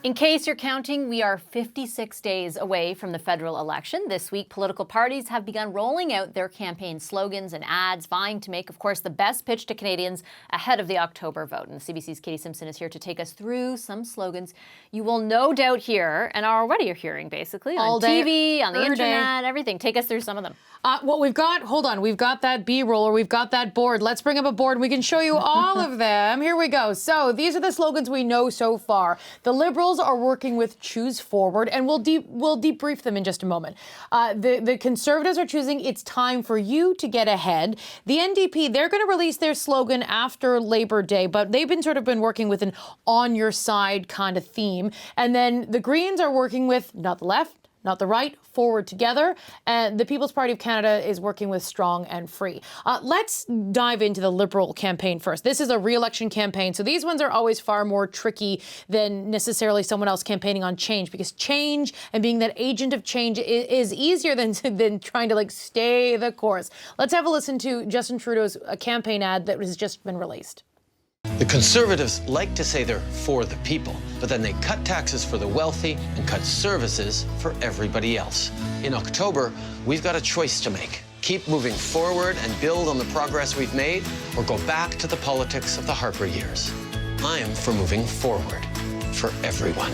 In case you're counting, we are 56 days away from the federal election. This week, political parties have begun rolling out their campaign slogans and ads, vying to make, of course, the best pitch to Canadians ahead of the October vote. And CBC's Katie Simpson is here to take us through some slogans you will no doubt hear and are already hearing, basically, on TV, on the internet, everything. Take us through some of them. Well, we've got that B-roller, we've got that board. Let's bring up a board and we can show you all of them. Here we go. So these are the slogans we know so far. The Liberals are working with Choose Forward, and we'll debrief them in just a moment. The Conservatives are choosing It's Time for You to Get Ahead. The NDP, they're going to release their slogan after Labor Day, but they've been working with an on your side kind of theme. And then the Greens are working with not the left, not the right, Forward Together. And the People's Party of Canada is working with Strong and Free. Let's dive into the Liberal campaign first. This is a re-election campaign, so these ones are always far more tricky than necessarily someone else campaigning on change, because change and being that agent of change is easier than trying to stay the course. Let's have a listen to Justin Trudeau's campaign ad that has just been released. The Conservatives like to say they're for the people, but then they cut taxes for the wealthy and cut services for everybody else. In October, we've got a choice to make. Keep moving forward and build on the progress we've made, or go back to the politics of the Harper years. I am for moving forward for everyone.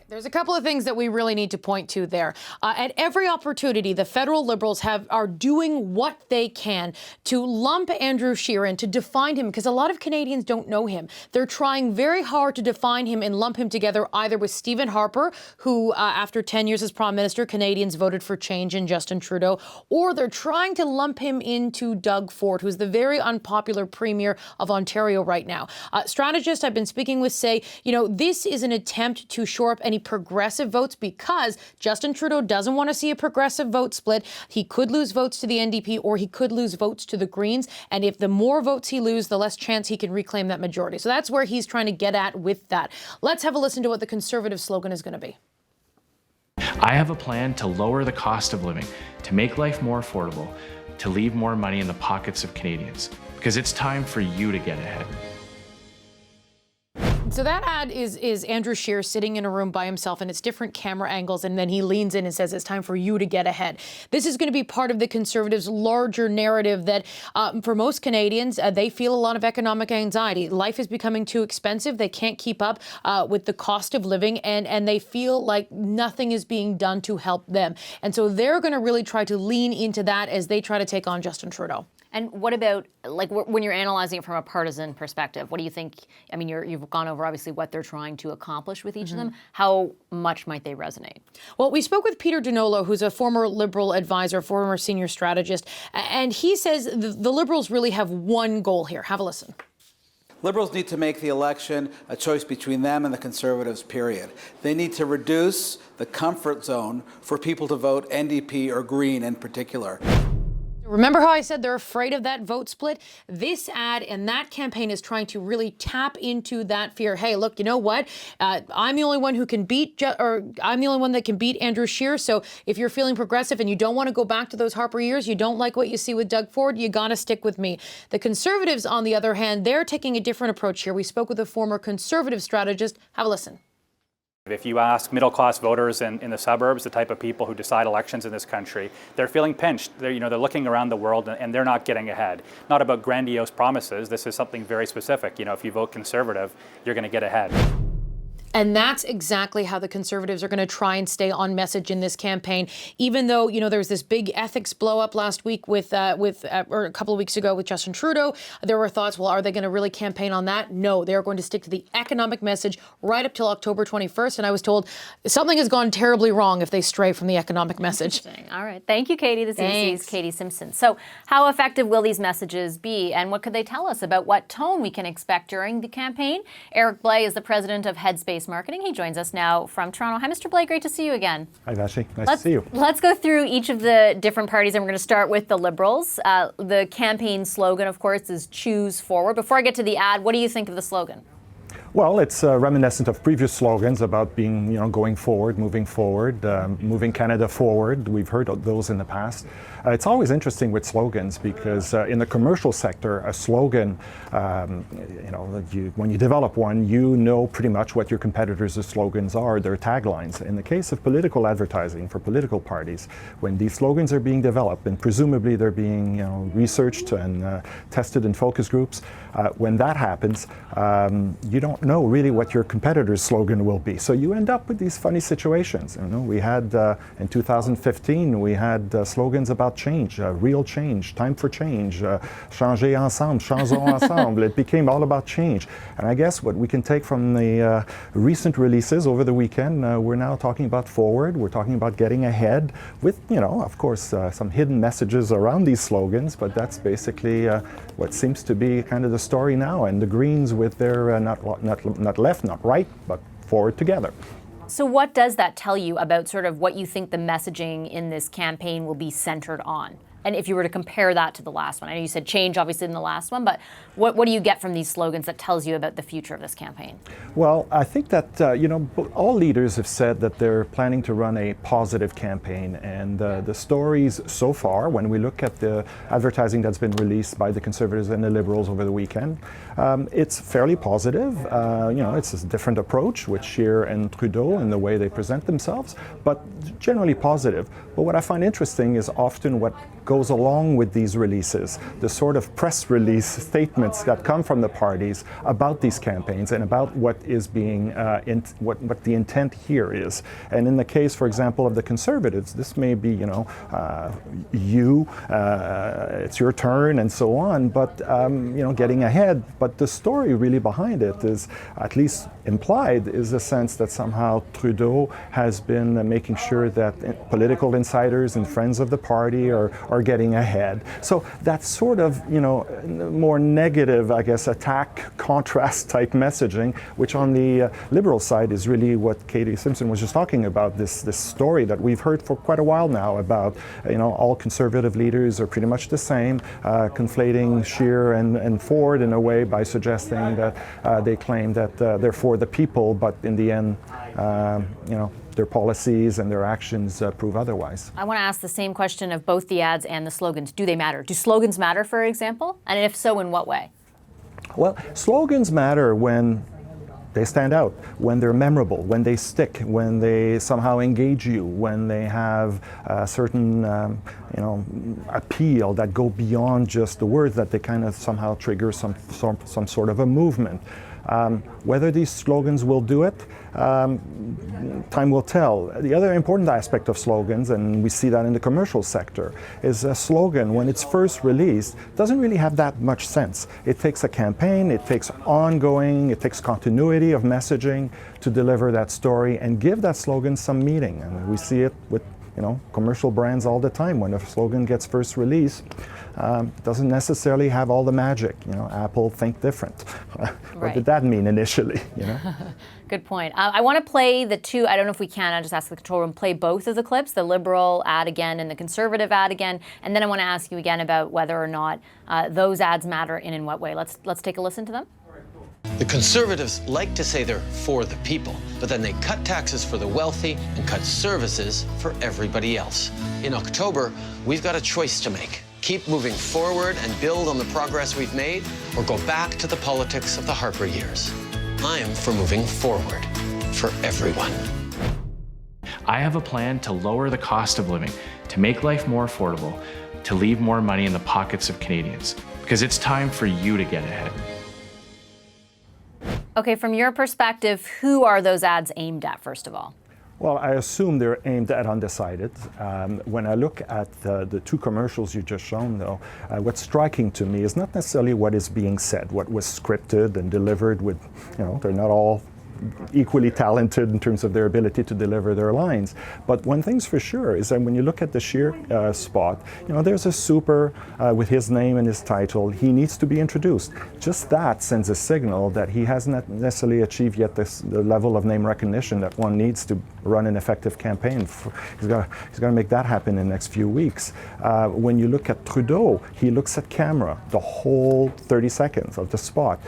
There's a couple of things that we really need to point to there. At every opportunity, the federal Liberals are doing what they can to lump Andrew Scheer in, to define him, because a lot of Canadians don't know him. They're trying very hard to define him and lump him together either with Stephen Harper, who after 10 years as Prime Minister, Canadians voted for change in Justin Trudeau, or they're trying to lump him into Doug Ford, who's the very unpopular Premier of Ontario right now. Strategists I've been speaking with say, this is an attempt to shore up any progressive votes, because Justin Trudeau doesn't want to see a progressive vote split. He could lose votes to the NDP, or he could lose votes to the Greens. And if the more votes he loses, the less chance he can reclaim that majority. So that's where he's trying to get at with that. Let's have a listen to what the Conservative slogan is going to be. I have a plan to lower the cost of living, to make life more affordable, to leave more money in the pockets of Canadians, because it's time for you to get ahead. So that ad is Andrew Scheer sitting in a room by himself, and it's different camera angles, and then he leans in and says, it's time for you to get ahead. This is going to be part of the Conservatives' larger narrative that for most Canadians, they feel a lot of economic anxiety. Life is becoming too expensive. They can't keep up with the cost of living, and they feel like nothing is being done to help them. And so they're going to really try to lean into that as they try to take on Justin Trudeau. And what about, when you're analyzing it from a partisan perspective, what do you think? I mean, you've gone over, obviously, what they're trying to accomplish with each of them. How much might they resonate? Well, we spoke with Peter Donolo, who's a former Liberal advisor, former senior strategist, and he says the Liberals really have one goal here. Have a listen. Liberals need to make the election a choice between them and the Conservatives, period. They need to reduce the comfort zone for people to vote NDP or Green in particular. Remember how I said they're afraid of that vote split? This ad and that campaign is trying to really tap into that fear. Hey, look, you know what? I'm the only one who can I'm the only one that can beat Andrew Scheer. So if you're feeling progressive and you don't want to go back to those Harper years, you don't like what you see with Doug Ford, you got to stick with me. The Conservatives, on the other hand, they're taking a different approach here. We spoke with a former Conservative strategist. Have a listen. If you ask middle-class voters in the suburbs, the type of people who decide elections in this country, they're feeling pinched. They're looking around the world and they're not getting ahead. Not about grandiose promises. This is something very specific. If you vote Conservative, you're going to get ahead. And that's exactly how the Conservatives are going to try and stay on message in this campaign. Even though, there was this big ethics blow up last week or a couple of weeks ago with Justin Trudeau, there were thoughts, well, are they going to really campaign on that? No, they're going to stick to the economic message right up till October 21st. And I was told something has gone terribly wrong if they stray from the economic message. All right. Thank you, Katie. This is Katie Simpson. So how effective will these messages be? And what could they tell us about what tone we can expect during the campaign? Eric Blais is the president of Headspace Marketing. He joins us now from Toronto. Hi, Mr. Blais. Great to see you again. Hi, Vassie. Nice to see you. Let's go through each of the different parties, and we're going to start with the Liberals. The campaign slogan, of course, is Choose Forward. Before I get to the ad, what do you think of the slogan? Well, it's reminiscent of previous slogans about being, going forward, moving Canada forward. We've heard of those in the past. It's always interesting with slogans because in the commercial sector, a slogan, when you develop one, you know pretty much what your competitors' slogans are, their taglines. In the case of political advertising for political parties, when these slogans are being developed, and presumably they're being researched and tested in focus groups, when that happens, you don't know really what your competitor's slogan will be. So you end up with these funny situations. We had in 2015, we had slogans about change, real change, time for change, changer ensemble, changeons ensemble. It became all about change. And I guess what we can take from the recent releases over the weekend, we're now talking about forward, we're talking about getting ahead with, of course, some hidden messages around these slogans, but that's basically what seems to be kind of the story now. And the Greens with their not left, not right, but forward together. So what does that tell you about sort of what you think the messaging in this campaign will be centered on? And if you were to compare that to the last one, I know you said change obviously in the last one, but what do you get from these slogans that tells you about the future of this campaign? Well, I think that, all leaders have said that they're planning to run a positive campaign. And the stories so far, when we look at the advertising that's been released by the Conservatives and the Liberals over the weekend, it's fairly positive. It's a different approach with Scheer and Trudeau in the way they present themselves, but generally positive. But what I find interesting is often what goes along with these releases, the sort of press release statements that come from the parties about these campaigns and about what is being, what the intent here is. And in the case, for example, of the Conservatives, this may be, it's your turn and so on, but, getting ahead. But the story really behind it is, at least implied, is a sense that somehow Trudeau has been making sure that political insiders and friends of the party are getting ahead. So that sort of, more negative, I guess, attack, contrast type messaging, which on the Liberal side is really what Katie Simpson was just talking about, this story that we've heard for quite a while now about, all Conservative leaders are pretty much the same, conflating Scheer and Ford in a way by suggesting that they claim that they're for the people, but in the end, their policies and their actions prove otherwise. I want to ask the same question of both the ads and the slogans. Do they matter? Do slogans matter, for example? And if so, in what way? Well, slogans matter when they stand out, when they're memorable, when they stick, when they somehow engage you, when they have a certain appeal that go beyond just the words, that they kind of somehow trigger some sort of a movement. Whether these slogans will do it, time will tell. The other important aspect of slogans, and we see that in the commercial sector, is a slogan, when it's first released, doesn't really have that much sense. It takes a campaign, it takes continuity of messaging to deliver that story and give that slogan some meaning. And we see it with commercial brands all the time. When a slogan gets first released, it doesn't necessarily have all the magic. Apple, think different. What did that mean initially? Good point. I want to play the two, I don't know if we can, I'll just ask the control room, play both of the clips, the Liberal ad again and the Conservative ad again, and then I want to ask you again about whether or not those ads matter and in what way. Let's take a listen to them. The Conservatives like to say they're for the people, but then they cut taxes for the wealthy and cut services for everybody else. In October, we've got a choice to make. Keep moving forward and build on the progress we've made, or go back to the politics of the Harper years. I'm for moving forward, for everyone. I have a plan to lower the cost of living, to make life more affordable, to leave more money in the pockets of Canadians, because it's time for you to get ahead. Okay, from your perspective, who are those ads aimed at, first of all? Well, I assume they're aimed at undecided. When I look at the two commercials you just shown, though, what's striking to me is not necessarily what is being said, what was scripted and delivered with, they're not all equally talented in terms of their ability to deliver their lines. But one thing's for sure is that when you look at the Scheer spot, there's a super with his name and his title. He needs to be introduced. Just that sends a signal that he hasn't necessarily achieved yet the level of name recognition that one needs to run an effective campaign. He's got to make that happen in the next few weeks. When you look at Trudeau, he looks at camera the whole 30 seconds of the spot.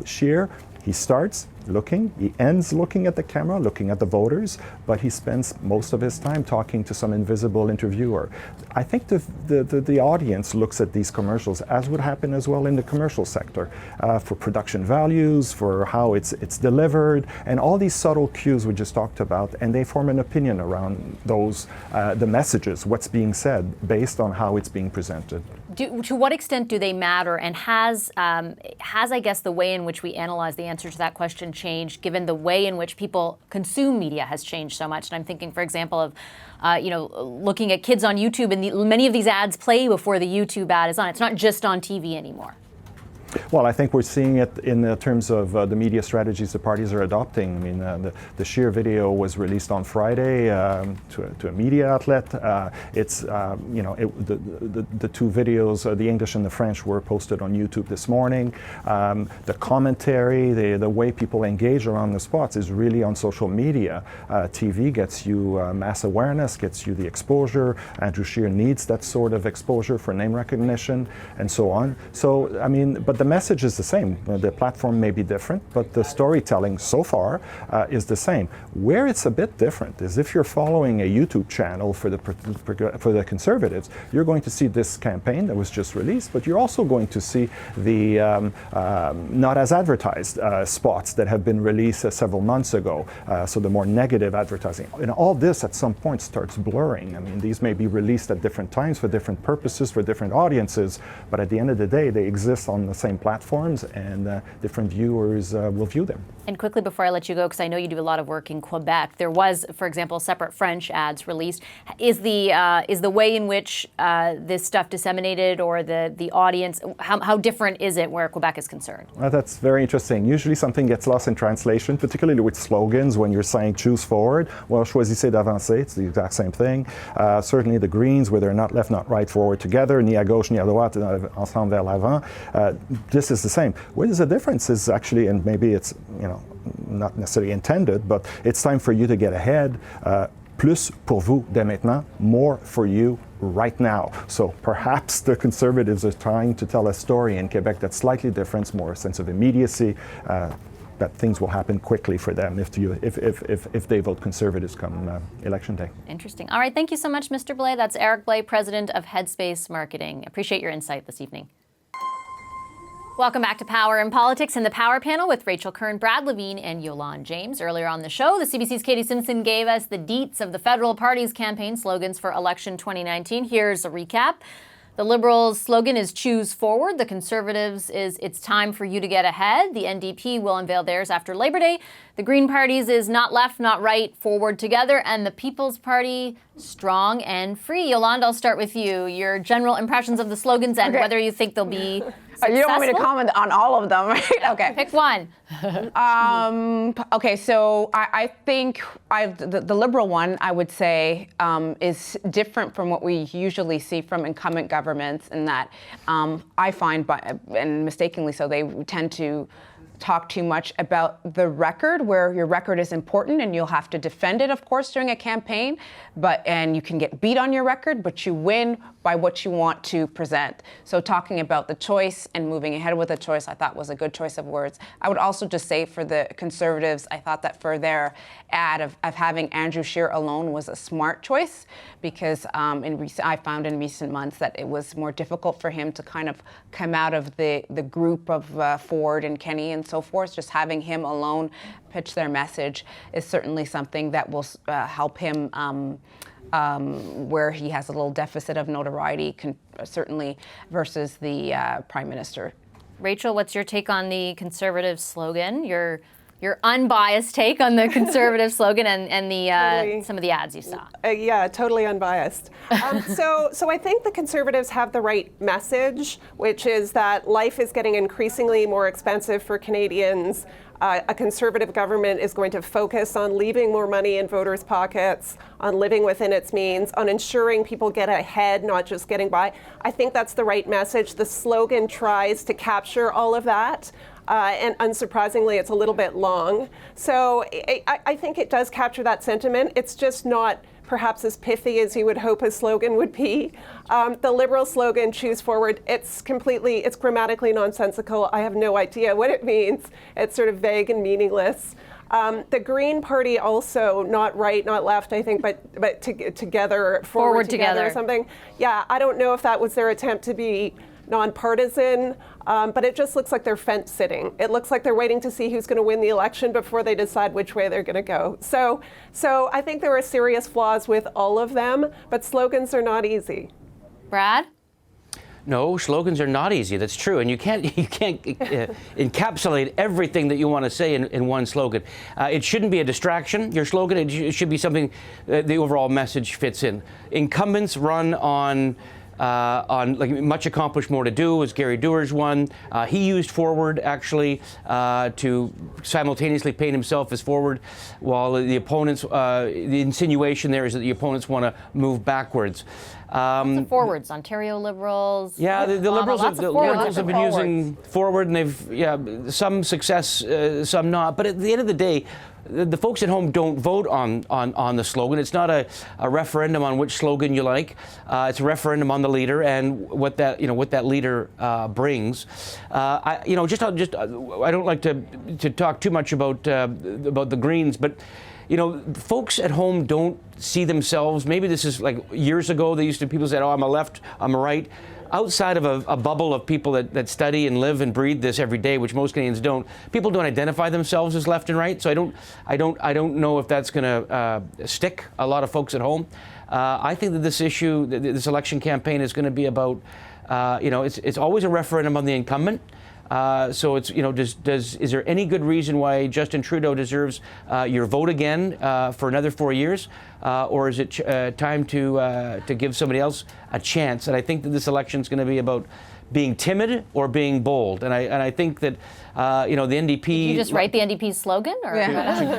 Scheer, he starts, looking. He ends looking at the camera, looking at the voters, but he spends most of his time talking to some invisible interviewer. I think the audience looks at these commercials, as would happen as well in the commercial sector, for production values, for how it's delivered, and all these subtle cues we just talked about, and they form an opinion around those, the messages, what's being said, based on how it's being presented. To what extent do they matter, and has I guess the way in which we analyze the answer to that question changed, given the way in which people consume media has changed so much? And I'm thinking, for example, of looking at kids on YouTube, and many of these ads play before the YouTube ad is on. It's not just on TV anymore. Well, I think we're seeing it in terms of the media strategies the parties are adopting. I mean, the Scheer video was released on Friday to a media outlet. The two videos, the English and the French, were posted on YouTube this morning. The commentary, the way people engage around the spots is really on social media. TV gets you mass awareness, gets you the exposure. Andrew Scheer needs that sort of exposure for name recognition and so on. So, I mean, but the message is the same. The platform may be different, but the storytelling so far is the same. Where it's a bit different is if you're following a YouTube channel for the Conservatives, you're going to see this campaign that was just released, but you're also going to see the not as advertised spots that have been released several months ago, so the more negative advertising. And all this at some point starts blurring. I mean, these may be released at different times for different purposes, for different audiences, but at the end of the day, they exist on the same platforms, and different viewers will view them. And quickly before I let you go, because I know you do a lot of work in Quebec, there was, for example, separate French ads released. Is the way in which this stuff disseminated, or the audience, how different is it where Quebec is concerned? Well, that's very interesting. Usually something gets lost in translation, particularly with slogans when you're saying choose forward. Well, choisissez d'avancer, it's the exact same thing. Certainly the Greens, where they're not left, not right, forward together, ni à gauche, ni à droite, ensemble vers l'avant. This is the same. What is the difference is actually, and maybe it's not necessarily intended, but it's time for you to get ahead. Plus pour vous dès maintenant, more for you right now. So perhaps the Conservatives are trying to tell a story in Quebec that's slightly different, more a sense of immediacy, that things will happen quickly for them if they vote Conservatives come election day. Interesting. All right, thank you so much, Mr. Blais. That's Eric Blais, President of Headspace Marketing. Appreciate your insight this evening. Welcome back to Power in Politics and the Power Panel with Rachel Kern, Brad Levine, and Yolande James. Earlier on the show, the CBC's Katie Simpson gave us the deets of the federal party's campaign slogans for election 2019. Here's a recap. The Liberals' slogan is Choose Forward. The Conservatives is It's Time for You to Get Ahead. The NDP will unveil theirs after Labor Day. The Green Party's is Not Left, Not Right, Forward Together. And the People's Party, Strong and Free. Yolande, I'll start with you. Your general impressions of the slogans and whether you think they'll be successful. You don't want me to comment on all of them, right? Okay. Pick one. Okay, so I think the Liberal one, I would say, is different from what we usually see from incumbent governments, in that I find, and mistakenly so, they tend to talk too much about the record, where your record is important and you'll have to defend it, of course, during a campaign, and you can get beat on your record, but you win by what you want to present. So talking about the choice and moving ahead with the choice, I thought was a good choice of words. I would also just say for the Conservatives, I thought that for their ad of having Andrew Scheer alone was a smart choice, because I found in recent months that it was more difficult for him to kind of come out of the group of Ford and Kenny and so forth. Just having him alone pitch their message is certainly something that will help him where he has a little deficit of notoriety, certainly, versus the Prime Minister. Rachel, what's your take on the Conservative slogan? Your unbiased take on the Conservative slogan and the totally. Some of the ads you saw. Yeah, totally unbiased. So I think the Conservatives have the right message, which is that life is getting increasingly more expensive for Canadians. A Conservative government is going to focus on leaving more money in voters' pockets, on living within its means, on ensuring people get ahead, not just getting by. I think that's the right message. The slogan tries to capture all of that. And unsurprisingly, it's a little bit long. So I think it does capture that sentiment. It's just not perhaps as pithy as you would hope a slogan would be. The Liberal slogan, Choose Forward, it's grammatically nonsensical. I have no idea what it means. It's sort of vague and meaningless. The Green Party also, not right, not left, I think, but together, forward together or something. Yeah, I don't know if that was their attempt to be nonpartisan, but it just looks like they're fence sitting. It looks like they're waiting to see who's going to win the election before they decide which way they're going to go. So I think there are serious flaws with all of them, but slogans are not easy. Brad? No, slogans are not easy. That's true, and you can't encapsulate everything that you want to say in one slogan. It shouldn't be a distraction. Your slogan, it should be something the overall message fits in. Incumbents run on like much accomplished, more to do, as Gary Dewar's one. He used forward actually to simultaneously paint himself as forward, while the opponents, the insinuation there is that the opponents want to move backwards. Lots of forwards, Ontario Liberals. Yeah, the Liberals have been using forward, and they've some success, some not. But at the end of the day, the folks at home don't vote on the slogan. It's not a referendum on which slogan you like. It's a referendum on the leader and what that leader brings. I don't like to talk too much about the Greens, but folks at home don't see themselves. Maybe this is like years ago. People said, "Oh, I'm a left, I'm a right." Outside of a bubble of people that study and live and breathe this every day, which most Canadians don't, people don't identify themselves as left and right. So I don't know if that's going to stick a lot of folks at home. I think that this issue, this election campaign, is going to be about, it's always a referendum on the incumbent. So it's, is there any good reason why Justin Trudeau deserves your vote again for another 4 years? Or is it time to give somebody else a chance? And I think that this election is going to be about being timid or being bold. And I think that, the NDP... Did you just write the NDP's slogan? Or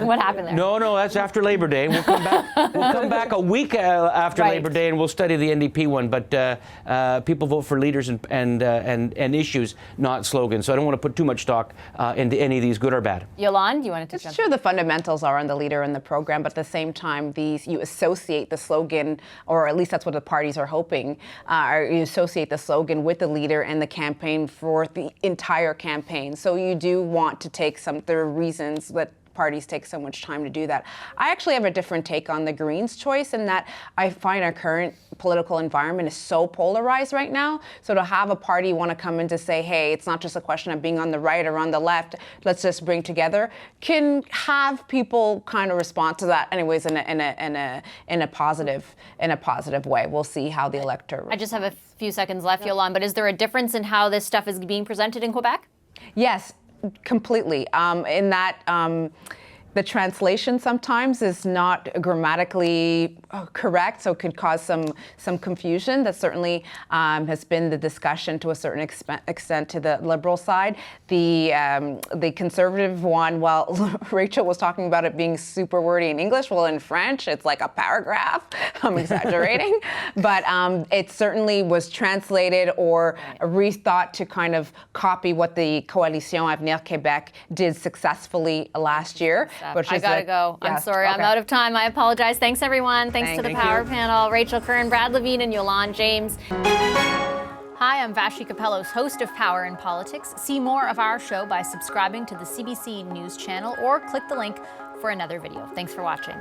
what happened there? No, that's after Labor Day. We'll come back a week after Labor Day, and we'll study the NDP one. But people vote for leaders and issues, not slogans. So I don't want to put too much stock into any of these, good or bad. Yolande, you wanted to jump in? It's true the fundamentals are on the leader and the program, but at the same time, you associate the slogan, or at least that's what the parties are hoping, you associate the slogan with the leader and the campaign for the entire campaign. So you do want to take there are reasons that parties take so much time to do that. I actually have a different take on the Greens' choice, in that I find our current political environment is so polarized right now. So to have a party want to come in to say, hey, it's not just a question of being on the right or on the left, let's just bring together, can have people kind of respond to that anyways in a positive way. We'll see how the electorate. I just have a few seconds left, Yolande, but is there a difference in how this stuff is being presented in Quebec? Yes, completely. In that the translation sometimes is not grammatically correct, so it could cause some confusion. That certainly has been the discussion to a certain extent to the Liberal side. The Conservative one, well, Rachel was talking about it being super wordy in English. Well, in French, it's like a paragraph. I'm exaggerating. But it certainly was translated or rethought to kind of copy what the Coalition Avenir Québec did successfully last year. I gotta go. I'm sorry, I'm out of time. I apologize. Thanks, everyone. Thanks to the Power Panel, Rachel Curran, Brad Levine, and Yolande James. Hi, I'm Vashi Capellos, host of Power in Politics. See more of our show by subscribing to the CBC News channel or click the link for another video. Thanks for watching.